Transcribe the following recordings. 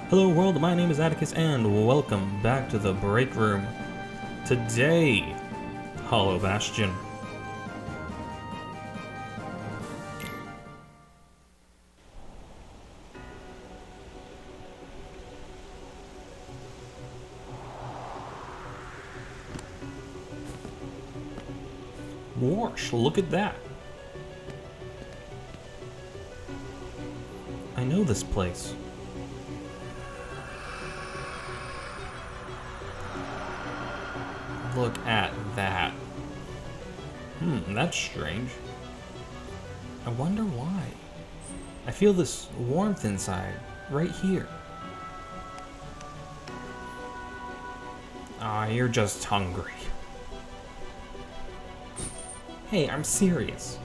Hello world, my name is Atticus and welcome back to the break room. Today, Hollow Bastion. Warsh, look at that. I know this place. Look at that. That's strange. I wonder why. I feel this warmth inside, right here. Ah, you're just hungry. Hey, I'm serious.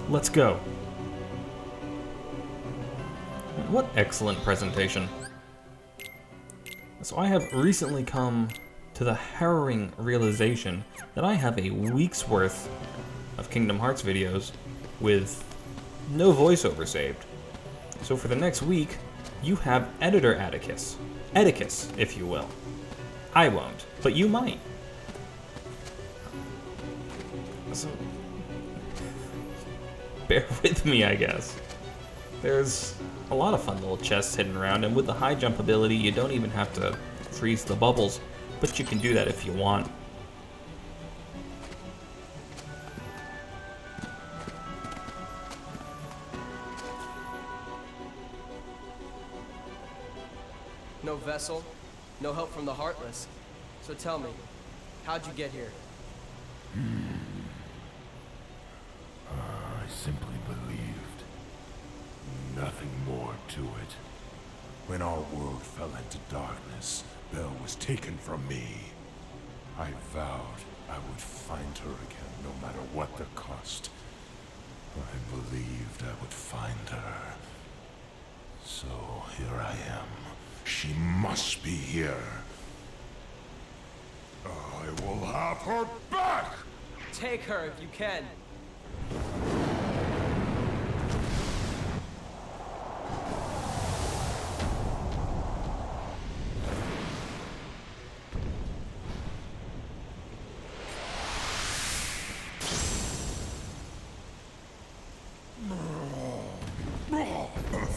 Let's go. What excellent presentation. So I have recently come to the harrowing realization that I have a week's worth of Kingdom Hearts videos with no voiceover saved. So for the next week, you have Editor Atticus. Atticus, if you will. I won't, but you might. So, bear with me, I guess. There's a lot of fun little chests hidden around, and with the high jump ability, you don't even have to freeze the bubbles, but you can do that if you want. No vessel, no help from the Heartless. So tell me, how'd you get here? I simply believed. Nothing more to it. When our world fell into darkness, Belle was taken from me. I vowed I would find her again, no matter what the cost. I believed I would find her. So here I am. She must be here. I will have her back! Take her if you can.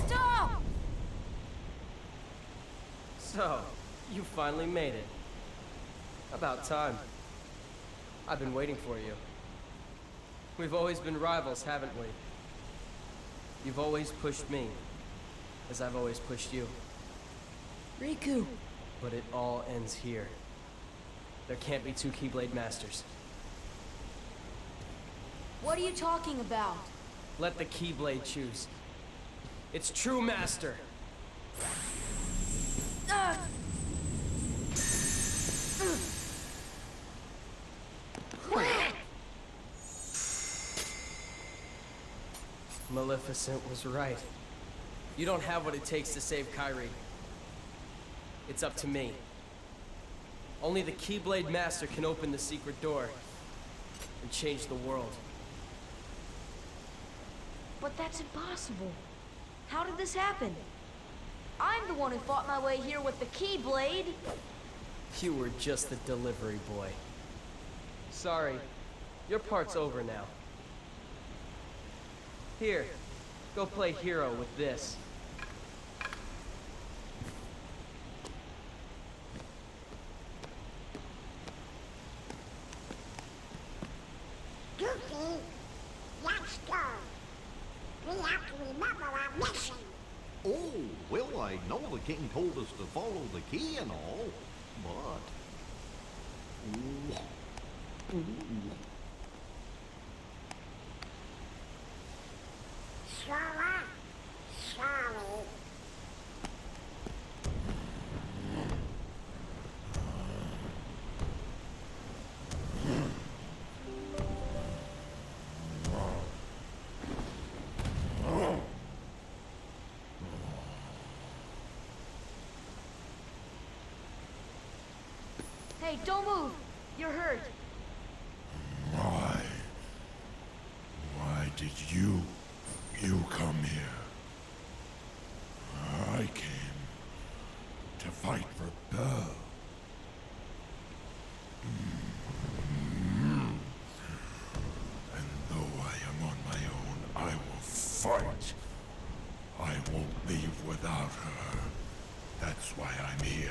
Stop! So, you finally made it. About time. I've been waiting for you. We've always been rivals, haven't we? You've always pushed me, as I've always pushed you. Riku! But it all ends here. There can't be two Keyblade Masters. What are you talking about? Let the Keyblade choose. Its true master. Ugh. Maleficent was right. You don't have what it takes to save Kairi. It's up to me. Only the Keyblade Master can open the secret door and change the world. But that's impossible. How did this happen? I'm the one who fought my way here with the Keyblade. You were just the delivery boy. Sorry, your part's over now. Here, go play hero with this. Goofy, let's go. We have to remember our mission. Oh, well, I know the king told us to follow the key and all, but... Sora, sorry. Hey, don't move! You're hurt. Why? Why did you come here? I came to fight for Belle. And though I am on my own, I will fight. I won't leave without her. That's why I'm here.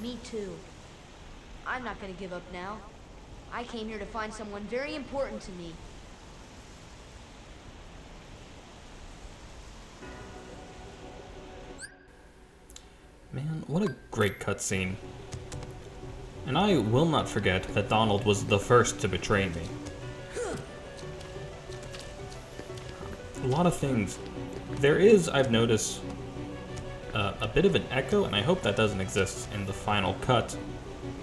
Me too. I'm not gonna give up now. I came here to find someone very important to me. Man, what a great cutscene. And I will not forget that Donald was the first to betray me. A lot of things. There is, I've noticed, a bit of an echo, and I hope that doesn't exist in the final cut.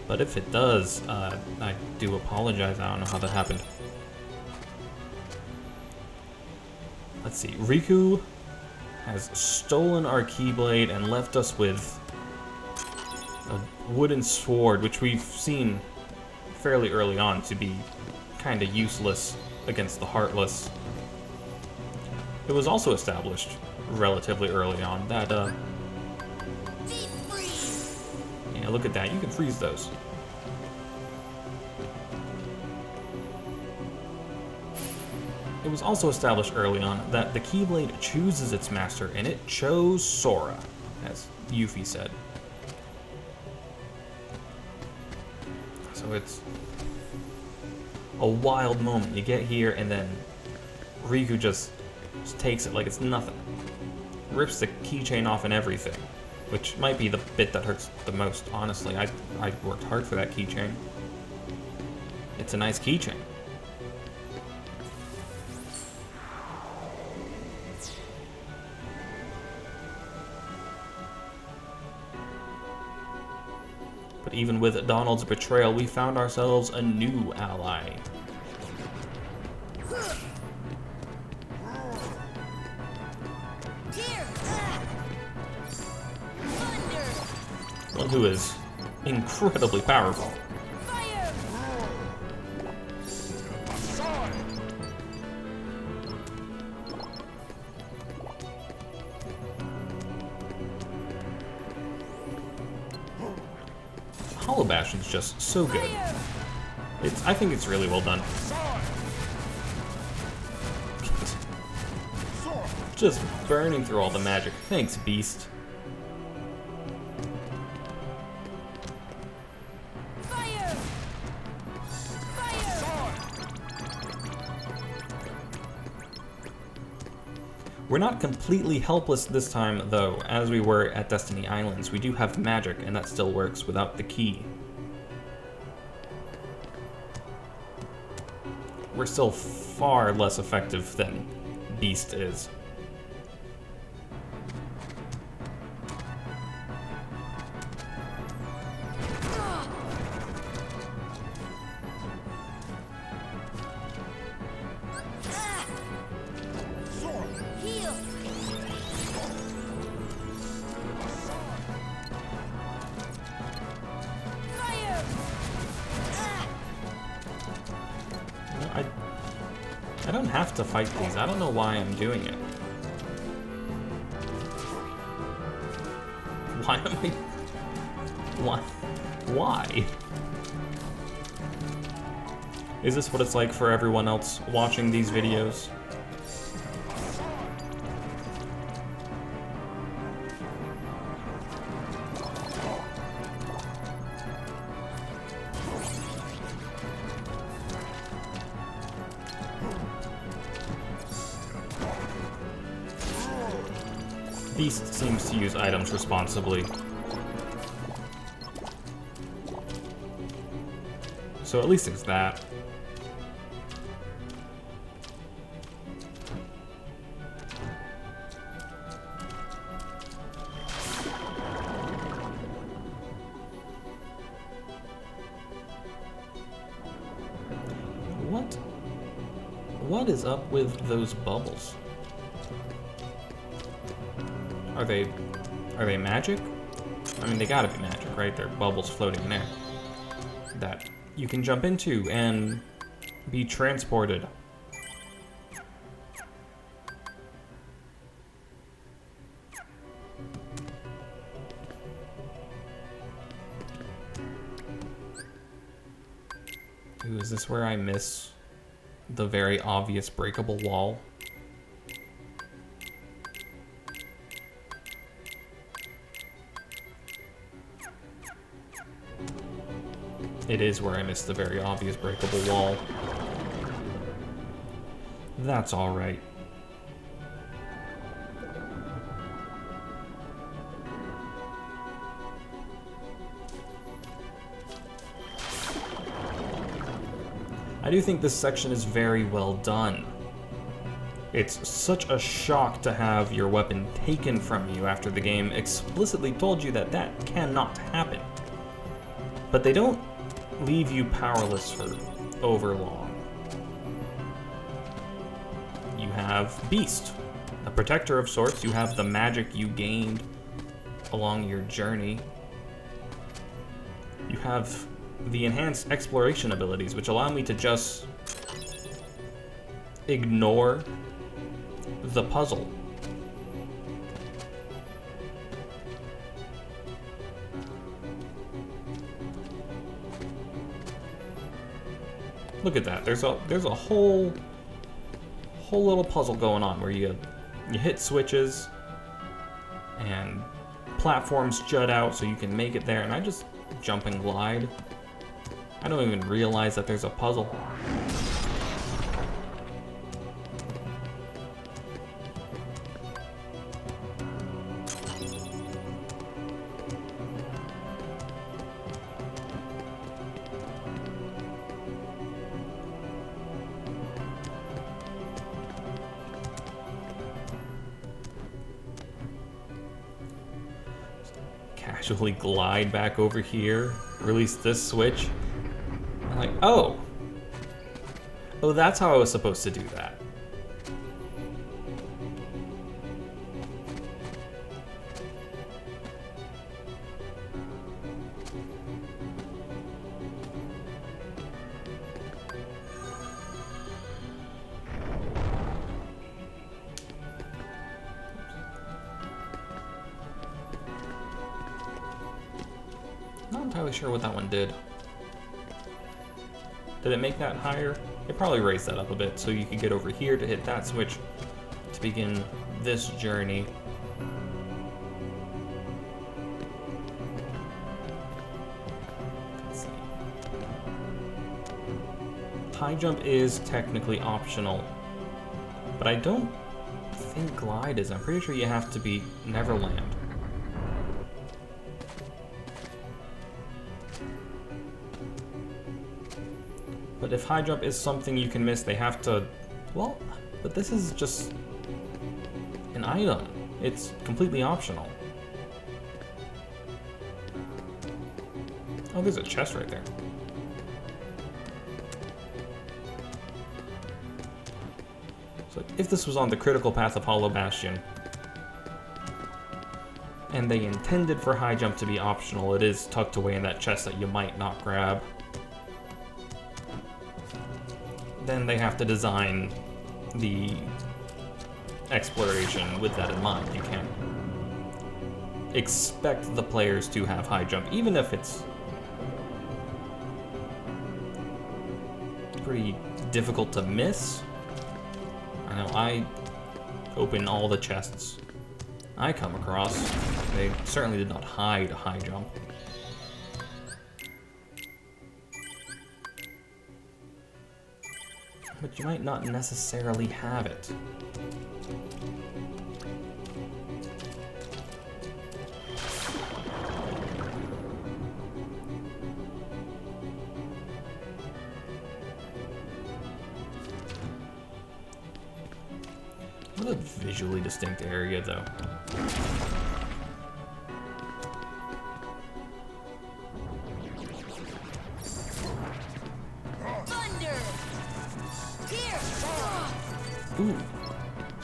But if it does, I do apologize. I don't know how that happened. Let's see. Riku has stolen our Keyblade and left us with a wooden sword, which we've seen fairly early on to be kind of useless against the Heartless. It was also established relatively early on that, yeah, look at that, you can freeze those. It was also established early on that the Keyblade chooses its master, and it chose Sora, as Yuffie said. So it's a wild moment. You get here, and then Riku just takes it like it's nothing. Rips the keychain off and everything, which might be the bit that hurts the most, honestly. I worked hard for that keychain. It's a nice keychain. But even with Donald's betrayal, we found ourselves a new ally. One who is incredibly powerful. Hollow Bastion's just so good. I think it's really well done. Just burning through all the magic. Thanks, Beast. We're not completely helpless this time, though, as we were at Destiny Islands. We do have magic, and that still works without the key. We're still far less effective than Beast is. I don't have to fight these. I don't know why I'm doing it. Why am I... Why? Is this what it's like for everyone else watching these videos? Beast seems to use items responsibly. So at least there's that. What is up with those bubbles? Are they magic? I mean, they gotta be magic, right? They're bubbles floating in air that you can jump into and be transported. Ooh, is this where I miss the very obvious breakable wall? It is where I missed the very obvious breakable wall. That's alright. I do think this section is very well done. It's such a shock to have your weapon taken from you after the game explicitly told you that that cannot happen. But they don't leave you powerless for overlong. You have Beast, a protector of sorts. You have the magic you gained along your journey. You have the enhanced exploration abilities, which allow me to just ignore the puzzle. Look at that. There's a whole little puzzle going on where you hit switches and platforms jut out so you can make it there, and I just jump and glide. I don't even realize that there's a puzzle. Casually glide back over here, release this switch. I'm like, oh, that's how I was supposed to do that. Not entirely sure what that one did. Did it make that higher? It probably raised that up a bit so you could get over here to hit that switch to begin this journey. Let's see. High jump is technically optional, but I don't think glide is. I'm pretty sure you have to be Neverland. But if high jump is something you can miss, they have to, well, but this is just an item. It's completely optional. Oh, there's a chest right there. So if this was on the critical path of Hollow Bastion, and they intended for high jump to be optional, it is tucked away in that chest that you might not grab. Then they have to design the exploration with that in mind. You can't expect the players to have high jump, even if it's pretty difficult to miss. I know I open all the chests I come across. They certainly did not hide high jump. But you might not necessarily have it. What a visually distinct area, though.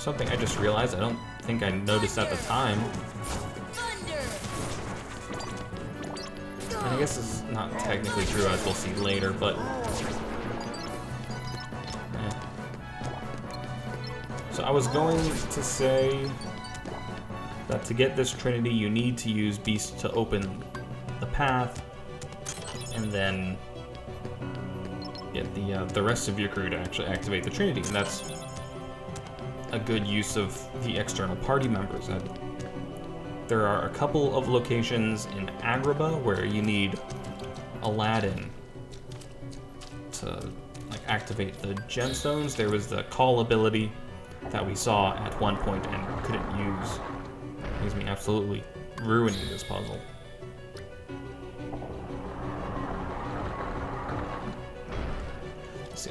Something I just realized I don't think I noticed at the time. And I guess it's not technically true, as we'll see later, but... So I was going to say that to get this Trinity, you need to use Beast to open the path, and then get the rest of your crew to actually activate the Trinity, and that's a good use of the external party members. There are a couple of locations in Agrabah where you need Aladdin to activate the gemstones. There was the call ability that we saw at one point and couldn't use. Leaves me absolutely ruining this puzzle. See,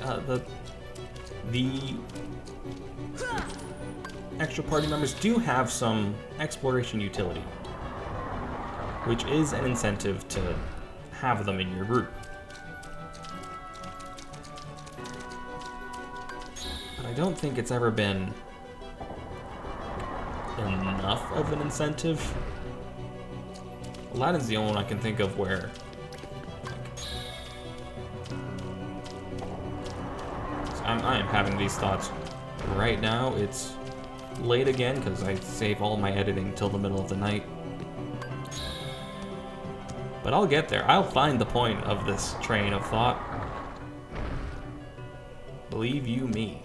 the extra party members do have some exploration utility, which is an incentive to have them in your group. But I don't think it's ever been enough of an incentive. Aladdin's the only one I can think of where I am having these thoughts right now. It's late again because I save all my editing till the middle of the night. But I'll get there. I'll find the point of this train of thought. Believe you me.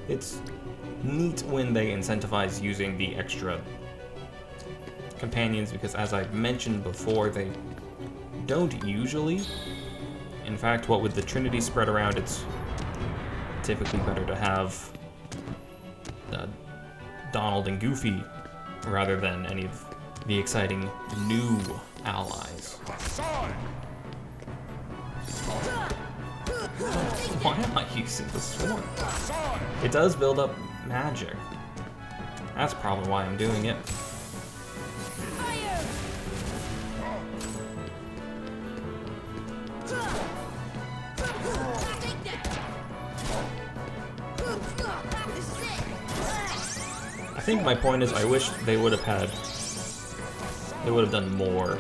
It's neat when they incentivize using the extra companions, because as I've mentioned before, they don't usually. In fact, what with the Trinity spread around, it's typically better to have Donald and Goofy rather than any of the exciting new allies. Why am I using the sword? It does build up magic. That's probably why I'm doing it. I think my point is, I wish they would have done more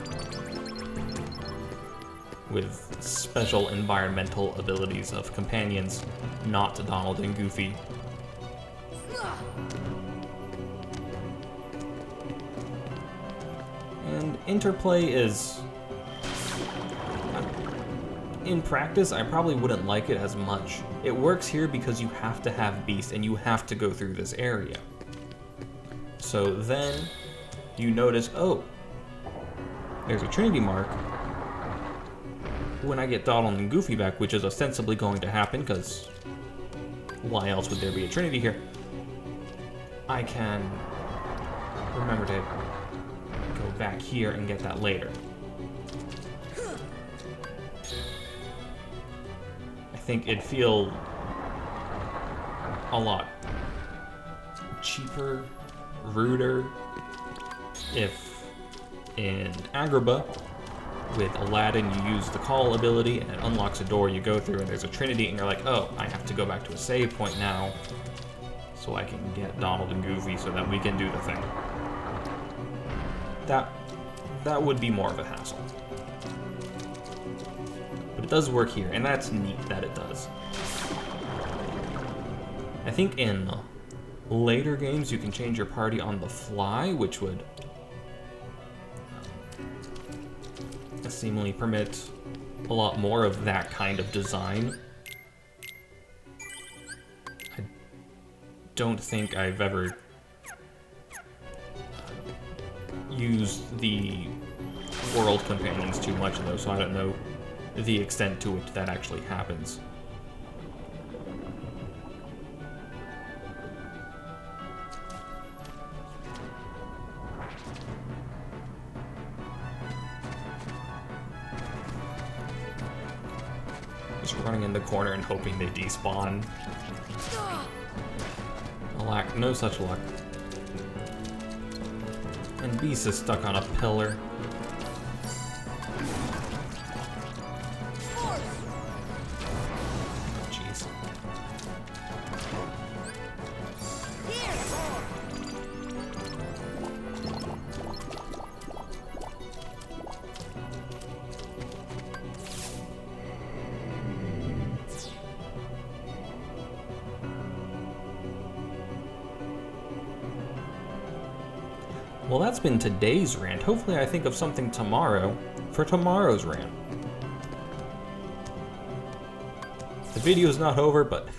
with special environmental abilities of companions, not Donald and Goofy. And interplay is... in practice, I probably wouldn't like it as much. It works here because you have to have Beast and you have to go through this area. So then you notice, oh, there's a Trinity mark. When I get Donald and Goofy back, which is ostensibly going to happen, because why else would there be a Trinity here? I can remember to go back here and get that later. I think it'd feel a lot cheaper, ruder, if in Agrabah, with Aladdin, you use the call ability and it unlocks a door you go through and there's a Trinity and you're like, oh, I have to go back to a save point now so I can get Donald and Goofy so that we can do the thing. That would be more of a hassle. But it does work here, and that's neat that it does. I think in later games you can change your party on the fly, which would seemingly permit a lot more of that kind of design. I don't think I've ever used the world companions too much though, so I don't know the extent to which that actually happens. Just running in the corner and hoping they despawn. Alack, no such luck. And Beast is stuck on a pillar. Well, that's been today's rant. Hopefully I think of something tomorrow for tomorrow's rant. The video's not over, but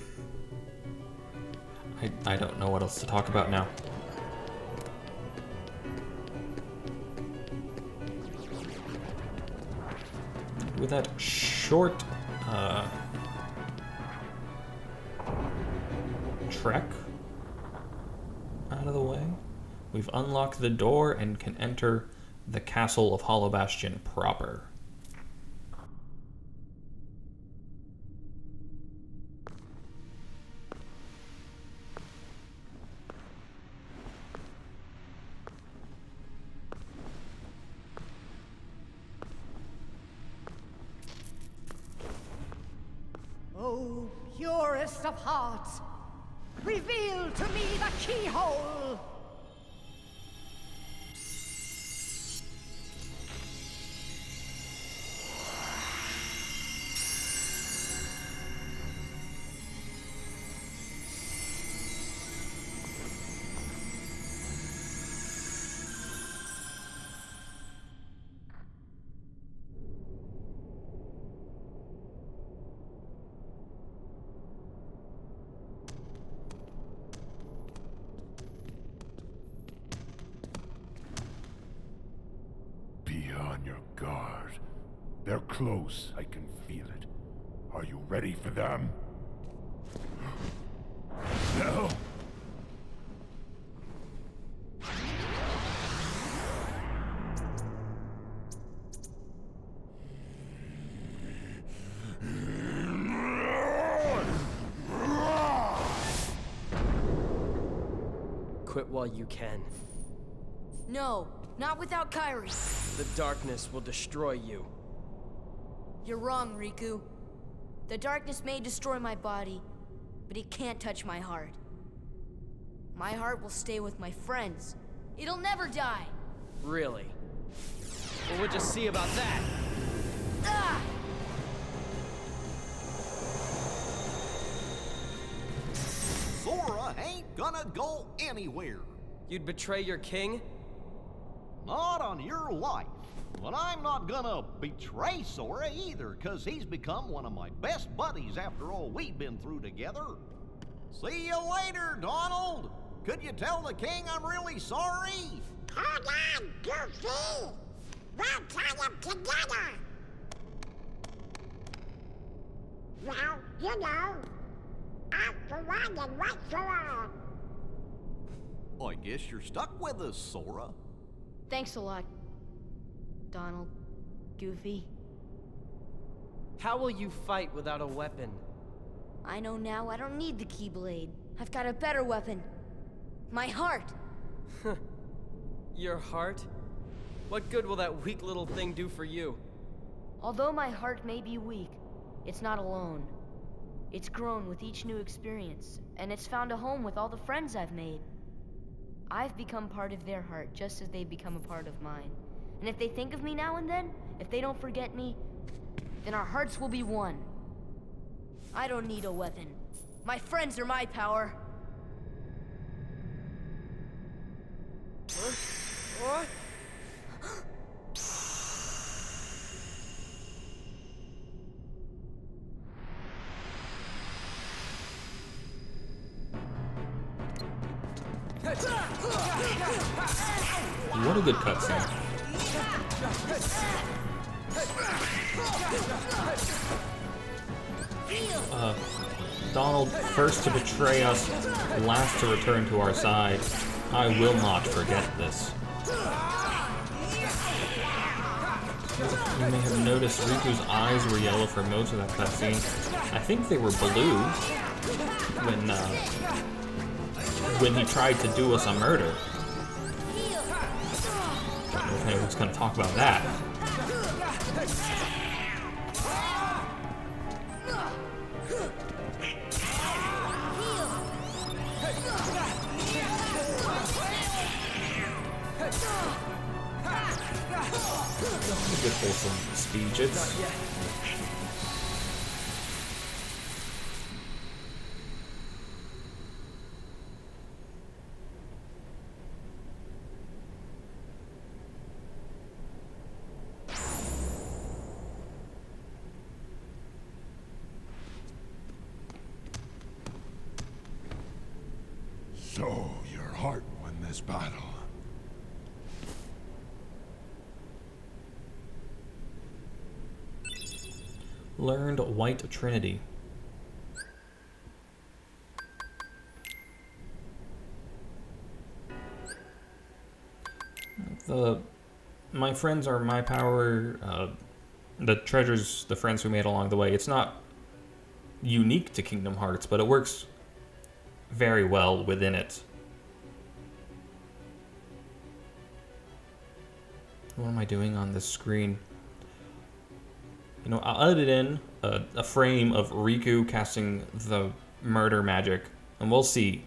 I don't know what else to talk about now. With that short trek out of the way, we've unlocked the door and can enter the castle of Hollow Bastion proper. Oh, purest of hearts, reveal to me the keyhole! Be on your guard. They're close, I can feel it. Are you ready for them? No! Quit while you can. No, not without Kairi. The darkness will destroy you. You're wrong, Riku. The darkness may destroy my body, but it can't touch my heart. My heart will stay with my friends. It'll never die. Really? Well, we'll just see about that. Ah! Sora ain't gonna go anywhere. You'd betray your king? Not on your life. But I'm not gonna betray Sora either, cause he's become one of my best buddies after all we've been through together. See you later, Donald. Could you tell the king I'm really sorry? Hold on, Goofy! We'll try them together! Well, you know, I'm for one and right for all. I guess you're stuck with us, Sora. Thanks a lot, Donald. Goofy. How will you fight without a weapon? I know now I don't need the Keyblade. I've got a better weapon. My heart! Your heart? What good will that weak little thing do for you? Although my heart may be weak, it's not alone. It's grown with each new experience, and it's found a home with all the friends I've made. I've become part of their heart just as they've become a part of mine. And if they think of me now and then, if they don't forget me, then our hearts will be one. I don't need a weapon. My friends are my power. Huh? What? What a good cutscene. Donald, first to betray us, last to return to our side. I will not forget this. You may have noticed Riku's eyes were yellow for most of that cutscene. I think they were blue when he tried to do us a murder. I don't know if anyone's going to talk about that. A good wholesome speech. So your heart won this battle. Learned White Trinity. My friends are my power. The treasures, the friends we made along the way. It's not unique to Kingdom Hearts, but it works very well within it. What am I doing on this screen? You know, I'll edit in a frame of Riku casting the murder magic, and we'll see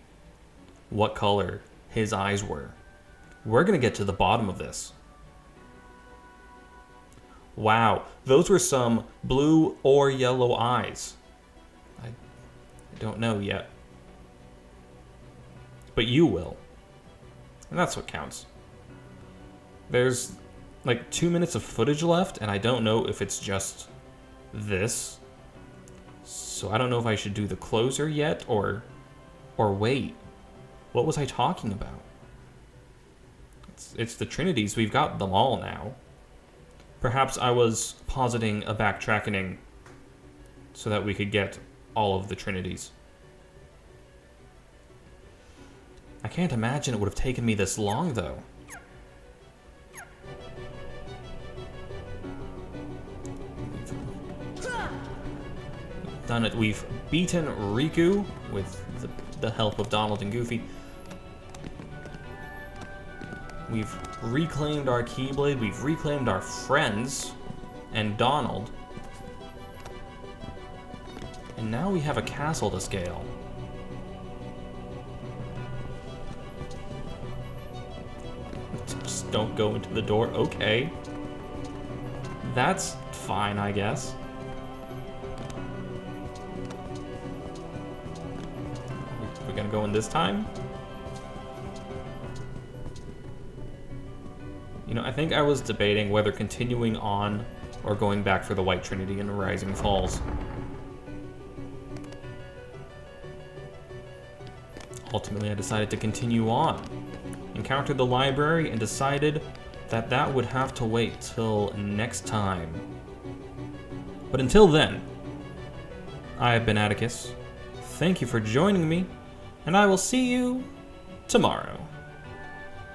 what color his eyes were. We're gonna get to the bottom of this. Wow, those were some blue or yellow eyes. I don't know yet. But you will. And that's what counts. There's like 2 minutes of footage left, and I don't know if it's just this. So I don't know if I should do the closer yet, or wait. What was I talking about? It's the Trinities. We've got them all now. Perhaps I was positing a backtracking so that we could get all of the Trinities. I can't imagine it would have taken me this long, though. Done it. We've beaten Riku with the help of Donald and Goofy. We've reclaimed our Keyblade. We've reclaimed our friends and Donald. And now we have a castle to scale. Just don't go into the door. Okay. That's fine, I guess. We're gonna go in this time? You know, I think I was debating whether continuing on or going back for the White Trinity in Rising Falls. Ultimately, I decided to continue on, encountered the library, and decided that that would have to wait till next time. But until then, I have been Atticus. Thank you for joining me, and I will see you tomorrow.